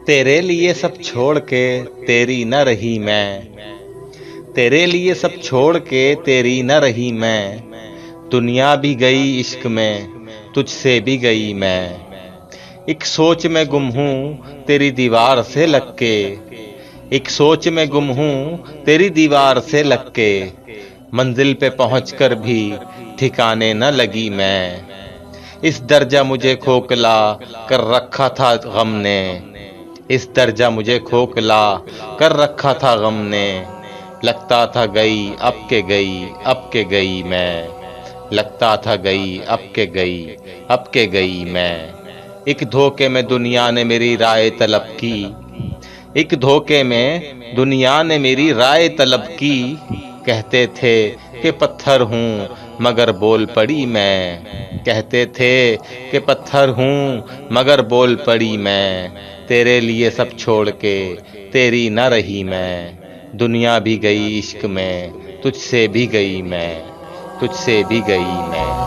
तेरे लिए सब छोड़ के तेरी न रही मैं, तेरे लिए सब छोड़ के तेरी न रही मैं। दुनिया भी गई इश्क में, तुझसे भी गई मैं। एक सोच में गुम हूँ तेरी दीवार से लग के, एक सोच में गुम हूँ तेरी दीवार से लग के। मंजिल पे पहुंचकर भी ठिकाने न लगी मैं। इस दर्जा मुझे खोखला कर रखा था गम ने, इस दर्जा मुझे खोखला कर रखा था गम ने। लगता था गई अब के गई, अब के गई मैं। लगता था गई अब के गई, अब के गई मैं। एक धोखे में दुनिया ने मेरी राय तलब की, एक धोखे में दुनिया ने मेरी राय तलब की। कहते थे कि पत्थर हूँ मगर बोल पड़ी मैं, कहते थे कि पत्थर हूँ मगर बोल पड़ी मैं। तेरे लिए सब छोड़ के तेरी न रही मैं। दुनिया भी गई इश्क में, तुझसे भी गई मैं, तुझसे भी गई मैं।